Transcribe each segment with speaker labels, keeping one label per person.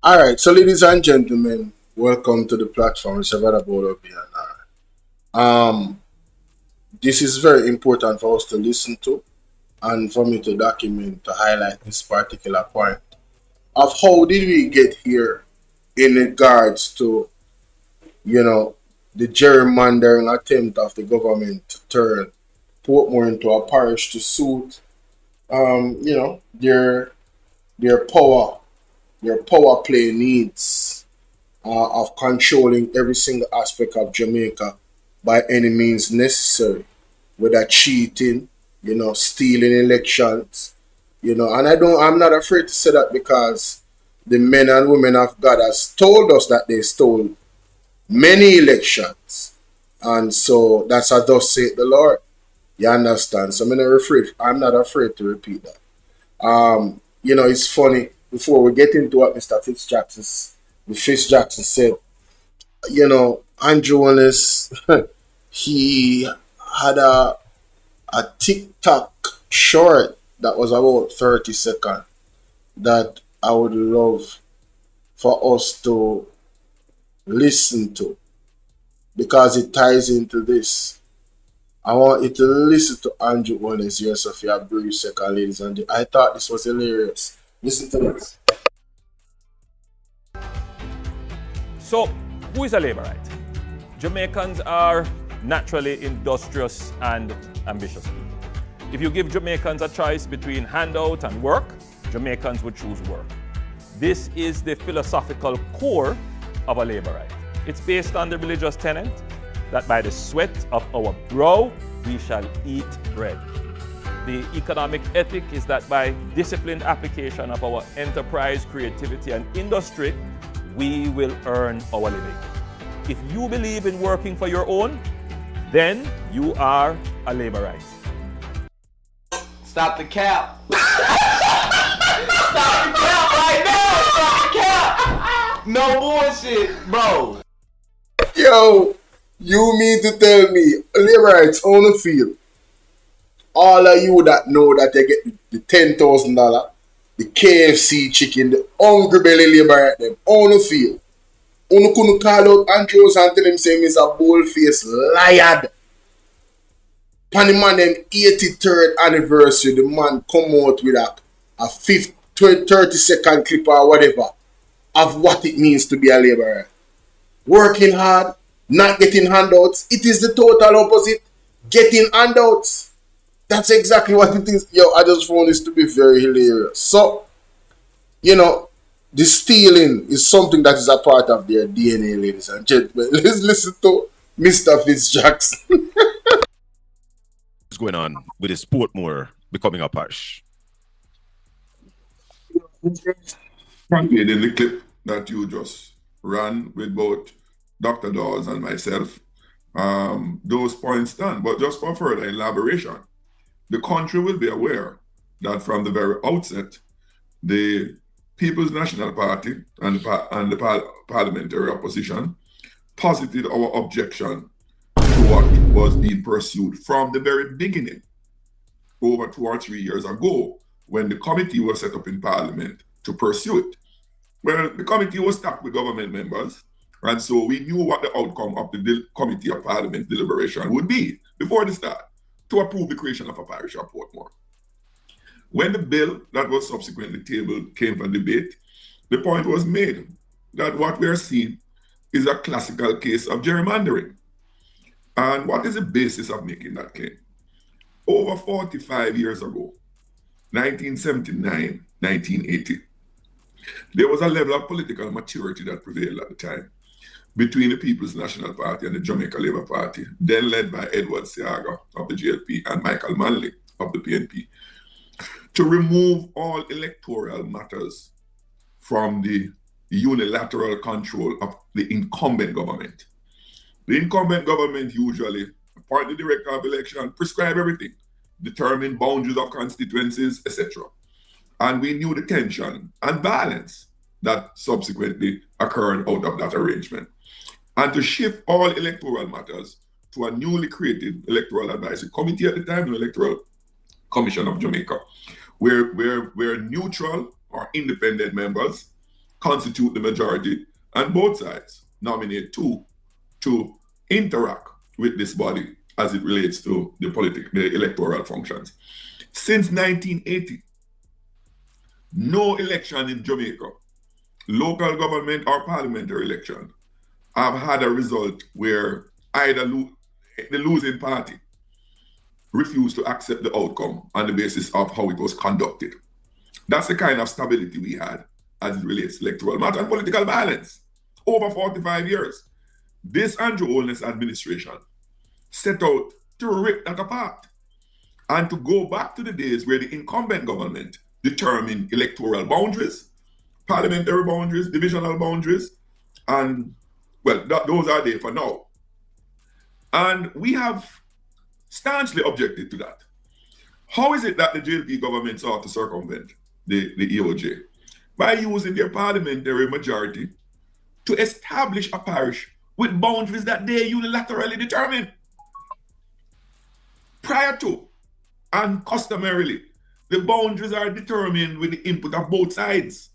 Speaker 1: All right, so ladies and gentlemen, welcome to the platform. It's about Bolo here now. This is very important for us to listen to and for me to document to highlight this particular point of how did we get here in regards to the gerrymandering attempt of the government to turn Portmore into a parish to suit their power play needs of controlling every single aspect of Jamaica by any means necessary, whether cheating, stealing elections, and I'm not afraid to say that because the men and women of God has told us that they stole many elections. And so that's a thus saith the Lord. You understand? So I'm not afraid to repeat that. It's funny, before we get into what Fitz Jackson said, Andrew Wallace, he had a TikTok short that was about 30 seconds that I would love for us to listen to because it ties into this. I want you to listen to Andrew Wallace here, Sophia brief second, ladies and I thought this was hilarious. Listen to this.
Speaker 2: So, who is a laborite? Jamaicans are naturally industrious and ambitious people. If you give Jamaicans a choice between handout and work, Jamaicans would choose work. This is the philosophical core of a laborite. It's based on the religious tenet that by the sweat of our brow we shall eat bread. The economic ethic is that by disciplined application of our enterprise, creativity, and industry, we will earn our living. If you believe in working for your own, then you are a laborite.
Speaker 3: Stop the cap. Stop the cap right now. Stop the cap. No bullshit, bro.
Speaker 1: Yo, you mean to tell me, Liberites on the field, all of you that know that they get the $10,000, the KFC chicken, the hungry belly Liberite them on the field. Unu couldn't call out Andrews and tell him saying he's a bold-faced liar. Pan the man them 83rd anniversary, the man come out with a 30-second clip or whatever of what it means to be a laborer. Working hard, not getting handouts. It is the total opposite. Getting handouts. That's exactly what it is. Yo, I just found this to be very hilarious. So, the stealing is something that is a part of their DNA, ladies and gentlemen. Let's listen to Mr. Fitz Jackson.
Speaker 4: What's going on with this Portmore becoming a parish?
Speaker 5: Frankly, in the clip that you just ran with both Dr. Dawes and myself, those points stand. But just for further elaboration, the country will be aware that from the very outset, the People's National Party and the parliamentary opposition posited our objection to what was being pursued from the very beginning, over 2 or 3 years ago, when the committee was set up in Parliament to pursue it. Well, the committee was stacked with government members, and so we knew what the outcome of the Committee of Parliament deliberation would be before the start, to approve the creation of a parish of Portmore. When the bill that was subsequently tabled came for debate, the point was made that what we are seeing is a classical case of gerrymandering. And what is the basis of making that claim? Over 45 years ago, 1979, 1980, there was a level of political maturity that prevailed at the time between the People's National Party and the Jamaica Labour Party, then led by Edward Seaga of the JLP and Michael Manley of the PNP, to remove all electoral matters from the unilateral control of the incumbent government. The incumbent government usually appoint the director of election, prescribe everything, determine boundaries of constituencies, etc. And we knew the tension and violence that subsequently occurred out of that arrangement. And to shift all electoral matters to a newly created electoral advisory committee at the time, the Electoral Commission of Jamaica, where neutral or independent members constitute the majority, and both sides nominate two to interact with this body as it relates to the electoral functions. Since 1980, no election in Jamaica, local government or parliamentary election, have had a result where either the losing party refused to accept the outcome on the basis of how it was conducted. That's the kind of stability we had as it relates to electoral matter and political violence over 45 years. This Andrew Holness administration set out to rip that apart and to go back to the days where the incumbent government determined electoral boundaries, parliamentary boundaries, divisional boundaries, and well, those are there for now. And we have staunchly objected to that. How is it that the JLP government sought to circumvent the EOJ? By using their parliamentary majority to establish a parish with boundaries that they unilaterally determine. Prior to and customarily, the boundaries are determined with the input of both sides.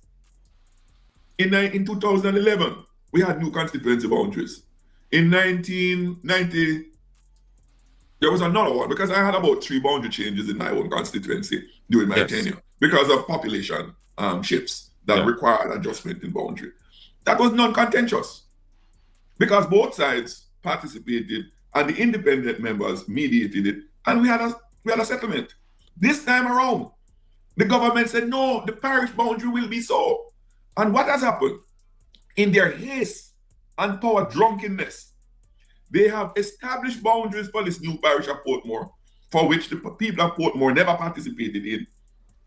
Speaker 5: In 2011, we had new constituency boundaries. In 1990, there was another one because I had about 3 boundary changes in my own constituency during my tenure because of population shifts that required adjustment in boundary. That was non-contentious because both sides participated and the independent members mediated it, and we had a settlement. This time around, the government said, no, the parish boundary will be so. And what has happened? In their haste and power drunkenness, they have established boundaries for this new parish of Portmore, for which the people of Portmore never participated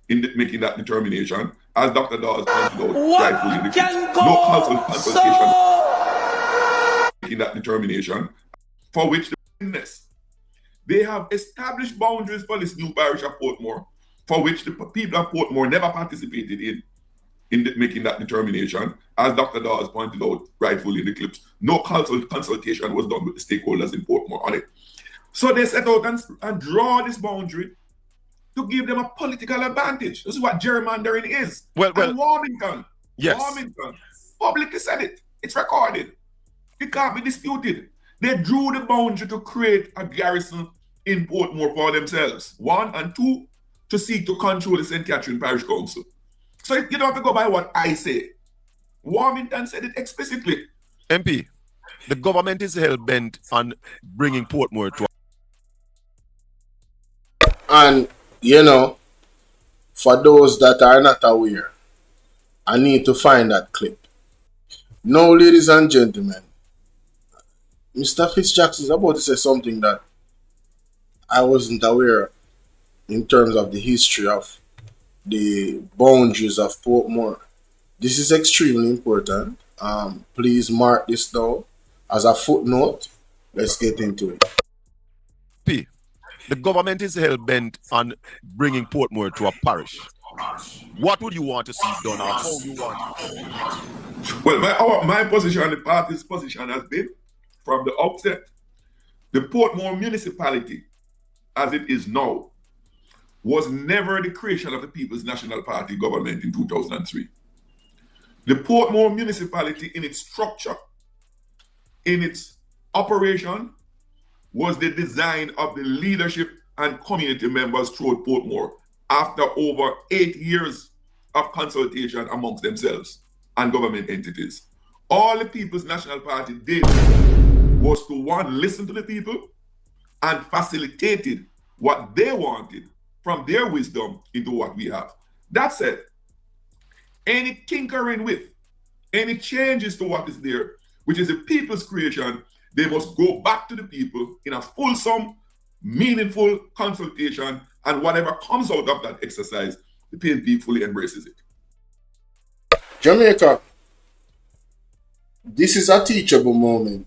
Speaker 5: in making that determination, as Dr. Dawes pointed out rightfully in the case. No consultation making that determination, for which they have established boundaries for this new parish of Portmore, for which the people of Portmore never participated in making that determination, as Dr. Dawes pointed out rightfully in the clips. No consultation was done with the stakeholders in Portmore on it. So they set out and draw this boundary to give them a political advantage. This is what gerrymandering is.
Speaker 4: Well,
Speaker 5: and Warmington publicly said it. It's recorded. It can't be disputed. They drew the boundary to create a garrison in Portmore for themselves. 1, and 2, to seek to control the St. Catherine Parish Council. So you don't have to go by what I say. Warmington said it explicitly.
Speaker 4: MP, the government is hell-bent on bringing Portmore to...
Speaker 1: And, you know, for those that are not aware, I need to find that clip. Now, ladies and gentlemen, Mr. Fitz is about to say something that I wasn't aware of in terms of the history of the boundaries of Portmore. This is extremely important. Please mark this down as a footnote. Let's get into it.
Speaker 4: P. The government is hell-bent on bringing Portmore to a parish. What would you want to see done, or how you want it?
Speaker 5: Well, my position, the party's position has been, from the outset, the Portmore municipality, as it is now, was never the creation of the People's National Party government in 2003. The Portmore municipality, in its structure, in its operation, was the design of the leadership and community members throughout Portmore after over 8 years of consultation amongst themselves and government entities. All the People's National Party did was to, 1, listen to the people and facilitated what they wanted from their wisdom into what we have. That said, any tinkering with, any changes to what is there, which is the people's creation, they must go back to the people in a fulsome, meaningful consultation, and whatever comes out of that exercise, the PNP fully embraces it.
Speaker 1: Jamaica, this is a teachable moment.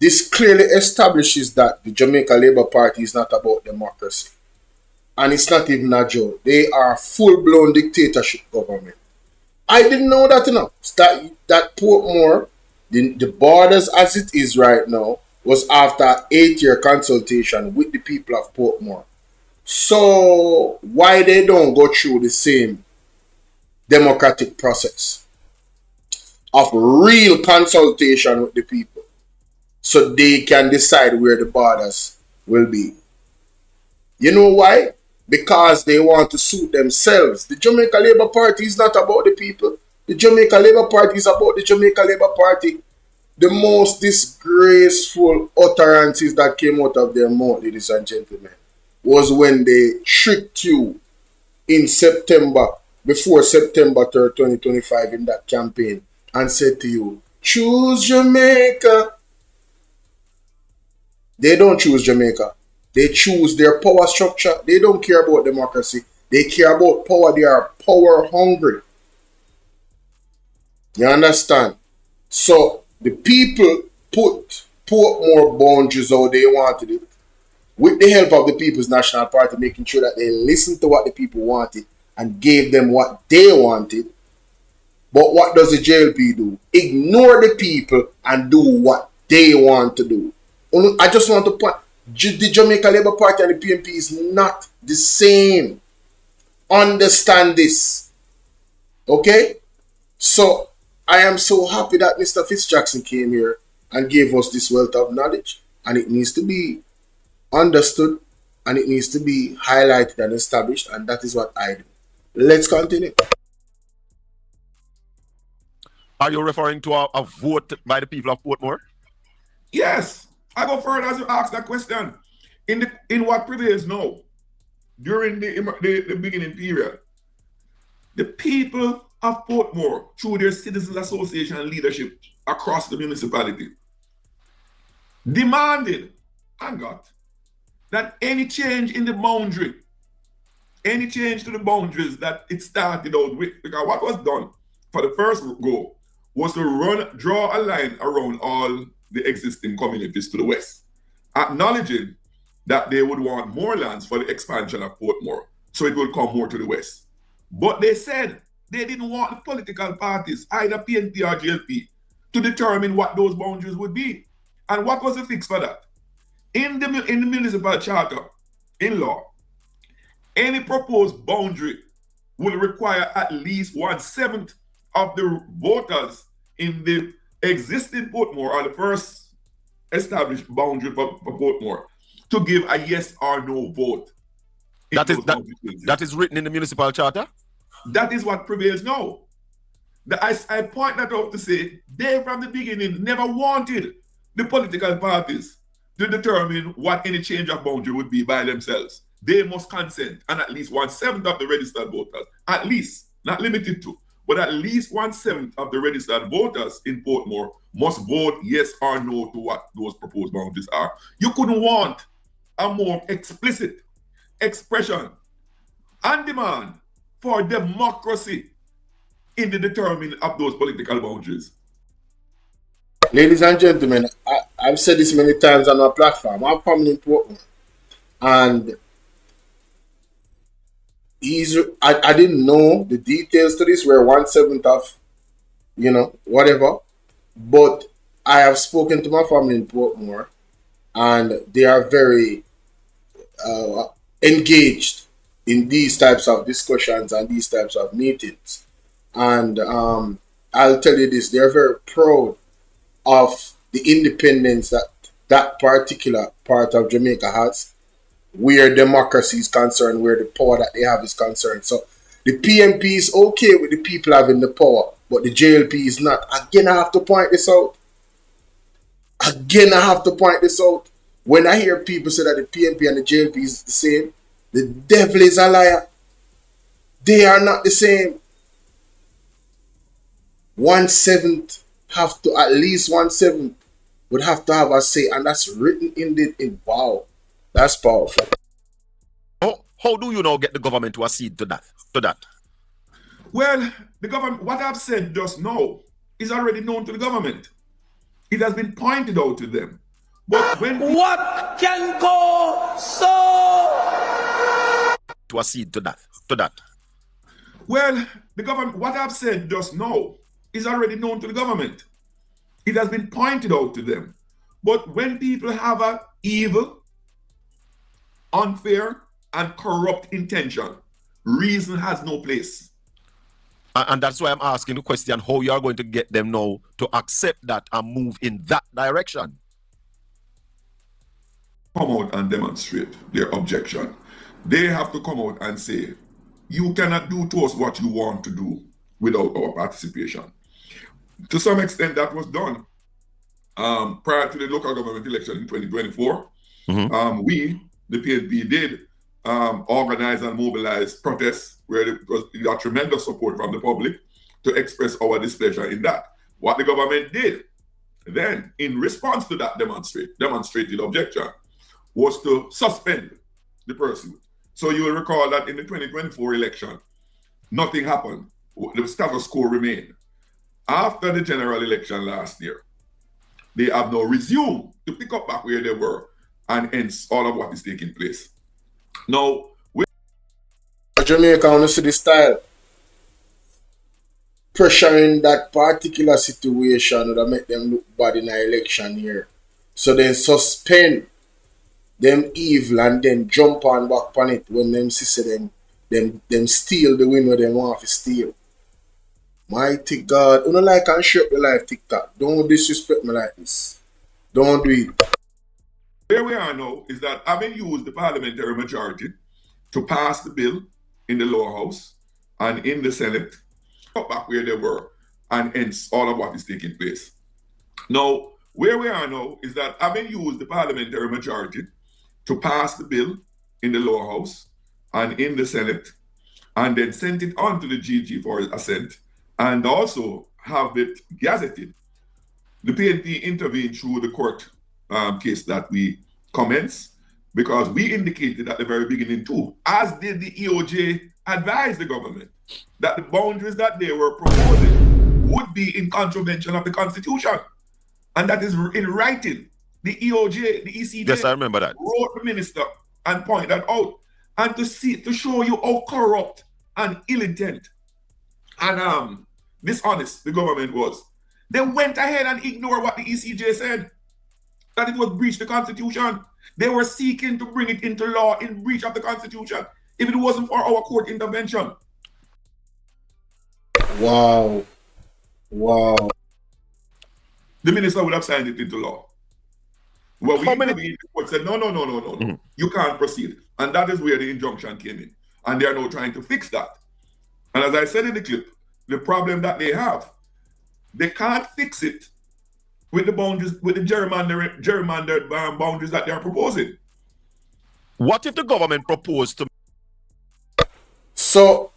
Speaker 1: This clearly establishes that the Jamaica Labour Party is not about democracy. And it's not even a joke. They are full-blown dictatorship government. I didn't know that enough. That Portmore, the borders as it is right now, was after 8-year consultation with the people of Portmore. So why they don't go through the same democratic process of real consultation with the people so they can decide where the borders will be. You know why? Because they want to suit themselves. The Jamaica Labour Party is not about the people. The Jamaica Labour Party is about the Jamaica Labour Party. The most disgraceful utterances that came out of their mouth, ladies and gentlemen, was when they tricked you in September, before September 3rd, 2025, in that campaign, and said to you, choose Jamaica. They don't choose Jamaica. They choose their power structure. They don't care about democracy. They care about power. They are power hungry. You understand? So the people put more boundaries how they wanted it, with the help of the People's National Party, making sure that they listened to what the people wanted and gave them what they wanted. But what does the JLP do? Ignore the people and do what they want to do. I just want to point, the Jamaica Labour Party and the PNP is not the same. Understand this. Okay? So, I am so happy that Mr. Fitz Jackson came here and gave us this wealth of knowledge. And it needs to be understood and it needs to be highlighted and established. And that is what I do. Let's continue.
Speaker 4: Are you referring to a vote by the people of Portmore?
Speaker 5: Yes. I go further as you ask that question. In what prevails now, during the beginning period, the people of Portmore, through their Citizens Association and leadership across the municipality, demanded and got that any change in the boundary, any change to the boundaries that it started out with, because what was done for the first go was to draw a line around all the existing communities to the west, acknowledging that they would want more lands for the expansion of Portmore, so it will come more to the west. But they said they didn't want the political parties, either PNP or GLP, to determine what those boundaries would be. And what was the fix for that? In the municipal charter, in law, any proposed boundary will require at least 1/7 of the voters in the existing Portmore, or the first established boundary for Portmore, to give a yes or no vote.
Speaker 4: That is written in the municipal charter?
Speaker 5: That is what prevails now. I point that out to say they from the beginning never wanted the political parties to determine what any change of boundary would be by themselves. They must consent, and at least 1/7 of the registered voters, at least, not limited to, but at least 1/7 of the registered voters in Portmore must vote yes or no to what those proposed boundaries are. You couldn't want a more explicit expression and demand for democracy in the determining of those political boundaries.
Speaker 1: Ladies and gentlemen, I've said this many times on our platform. I'm family in Portmore, and I didn't know the details to this, where 1/7 of, whatever, but I have spoken to my family in Portmore, and they are very engaged in these types of discussions and these types of meetings. And I'll tell you this, they're very proud of the independence that particular part of Jamaica has, where democracy is concerned, where the power that they have is concerned. So the PNP is okay with the people having the power, but the JLP is not. Again, I have to point this out. When I hear people say that the PNP and the JLP is the same, the devil is a liar. They are not the same. 1/7 have to, at least 1/7 would have to have a say, and that's written in wow. That's powerful.
Speaker 4: How do you now get the government to accede to that?
Speaker 5: Well, the government, what I've said just now is already known to the government. It has been pointed out to them. But when
Speaker 3: what can go so
Speaker 4: to accede to that?
Speaker 5: Well, the government, what I've said just now is already known to the government. It has been pointed out to them. But when people have an evil, unfair, and corrupt intention, reason has no place.
Speaker 4: And that's why I'm asking the question, how you are going to get them now to accept that and move in that direction.
Speaker 5: Come out and demonstrate their objection. They have to come out and say, you cannot do to us what you want to do without our participation. To some extent, that was done prior to the local government election in 2024. We, the PNP, did organize and mobilize protests where we got tremendous support from the public to express our displeasure in that. What the government did then, in response to that demonstrated objection, was to suspend the pursuit. So you will recall that in the 2024 election, nothing happened. The status quo remained. After the general election last year, they have now resumed to pick up back where they were, and hence all of what is taking place. Now,
Speaker 1: Jamaica, want to see the style. Pressuring that particular situation would make them look bad in an election here. So then suspend them evil and then jump on back on it when them see them steal the win where they want to steal. Mighty God, you don't like and share up your life, TikTok. Don't disrespect me like this. Don't do it.
Speaker 5: Where we are now is that having used the parliamentary majority to pass the bill in the lower house and in the Senate, up back where they were, and hence all of what is taking place. Now, where we are now is that having used the parliamentary majority to pass the bill in the lower house and in the Senate, and then sent it on to the GG for assent, and also have it gazetted, the PNP intervened through the court case that we commenced, because we indicated at the very beginning too, as did the EOJ advise the government, that the boundaries that they were proposing would be in contravention of the Constitution. And that is in writing. The EOJ, the ECJ,
Speaker 4: yes, I remember that,
Speaker 5: wrote the minister and pointed that out. And to show you how corrupt and ill intent and dishonest the government was, they went ahead and ignored what the ECJ said, that it was breach the Constitution. They were seeking to bring it into law in breach of the Constitution if it wasn't for our court intervention.
Speaker 1: Wow. Wow.
Speaker 5: The minister would have signed it into law. Well, the court said, no. You can't proceed. And that is where the injunction came in. And they are now trying to fix that. And as I said in the clip, the problem that they have, they can't fix it with the boundaries, with the gerrymandered boundaries that they are proposing.
Speaker 4: What if the government proposed to?
Speaker 1: So,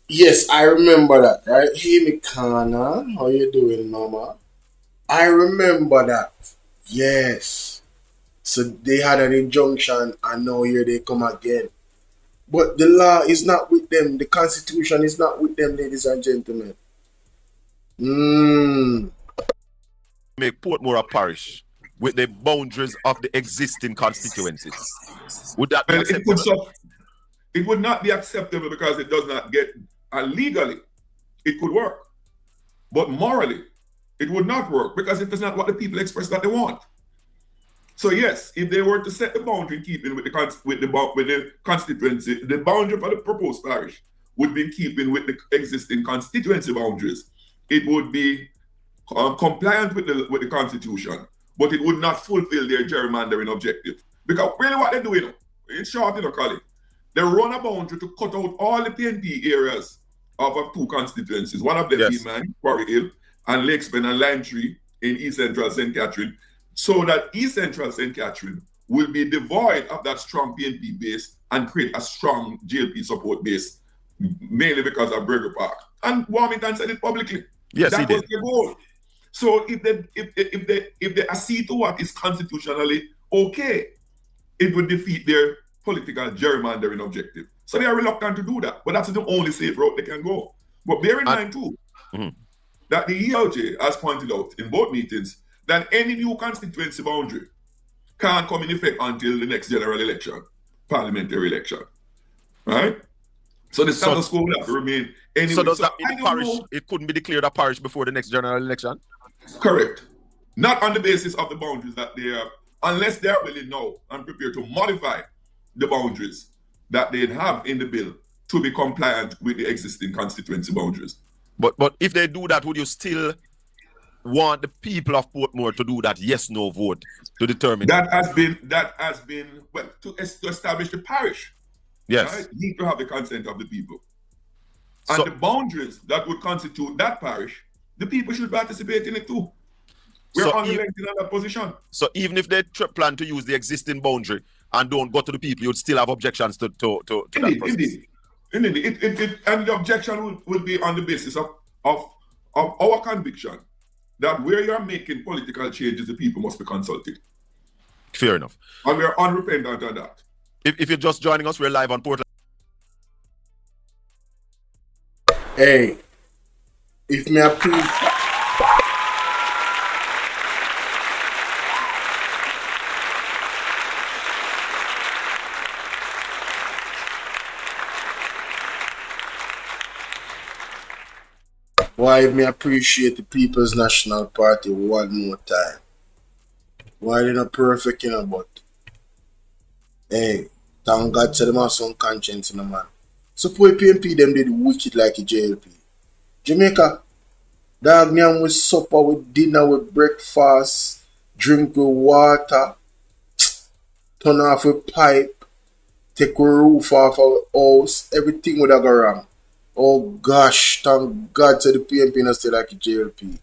Speaker 1: yes, I remember that, right? Hey, Mikana, how you doing, Mama? I remember that. Yes. So they had an injunction and now here they come again. But the law is not with them. The Constitution is not with them, ladies and gentlemen.
Speaker 4: Make Portmore a parish with the boundaries of the existing constituencies. Would that be acceptable?
Speaker 5: It would not be acceptable because it does not get legally. It could work. But morally, it would not work because it is not what the people express that they want. So yes, if they were to set the boundary in keeping with the constituency, the boundary for the proposed parish would be in keeping with the existing constituency boundaries. It would be compliant with the Constitution, but it would not fulfill their gerrymandering objective. Because really what they're doing, in short, Colin, they run a boundary to cut out all the PNP areas of two constituencies. One of them being mine, Quarry Hill, and Lakespen and Lime Tree in East Central St. Catherine, so that East Central St. Catherine will be devoid of that strong PNP base and create a strong GLP support base, mainly because of Burger Park. And Warmington said it publicly.
Speaker 4: Yes,
Speaker 5: that
Speaker 4: he did.
Speaker 5: was the goal. So if they accede to what is constitutionally okay, it would defeat their political gerrymandering objective. So they are reluctant to do that. But that's the only safe route they can go. But bear in mind too, that the ELJ has pointed out in both meetings that any new constituency boundary can't come in effect until the next general election, parliamentary election. Right? So the status quo will have to remain anyway.
Speaker 4: So does that mean the parish, it couldn't be declared a parish before the next general election?
Speaker 5: Correct. Not on the basis of the boundaries that they are, unless they are willing now and prepared to modify the boundaries that they have in the bill to be compliant with the existing constituency boundaries.
Speaker 4: But if they do that, would you still want the people of Portmore to do that yes/no vote to determine?
Speaker 5: That has been well to establish the parish.
Speaker 4: Yes.
Speaker 5: Right? Need to have the consent of the people.
Speaker 4: So,
Speaker 5: And the boundaries that would constitute that parish, the people should participate in it too. We're unrelenting on that position.
Speaker 4: So even if they plan to use the existing boundary and don't go to the people, you'd still have objections to that process.
Speaker 5: Indeed. And the objection would be on the basis of our conviction that where you're making political changes, the people must be consulted.
Speaker 4: Fair enough.
Speaker 5: And we're unrepentant of that.
Speaker 4: If you're just joining us, we're live on Portland.
Speaker 1: Hey, if me approve. Why me appreciate the People's National Party one more time? Why they not perfect, but hey, thank God to them have some conscience, man. Suppose PNP them did wicked like a JLP. Jamaica, dog me with supper, with dinner, with breakfast, drink with water, turn off with pipe, take a roof off our house, everything would have go wrong. Oh gosh, thank God to the PNP not stay like a JLP.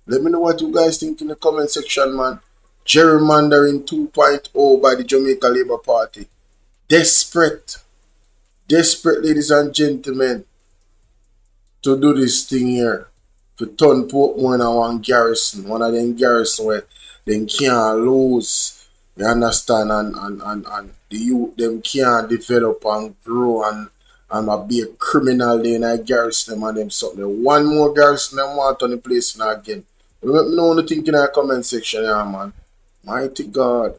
Speaker 1: Let me know what you guys think in the comment section, man. Gerrymandering 2.0 by the Jamaica Labour Party. Desperate, ladies and gentlemen, to do this thing here. To turn Portmore into one garrison. One of them garrison where they can't lose. You understand? And the youth them can't develop and grow and be a criminal in a garrison them and them something. One more garrison them want on the place now again. Let me know what you think in the comment section, yeah, man. Mighty God.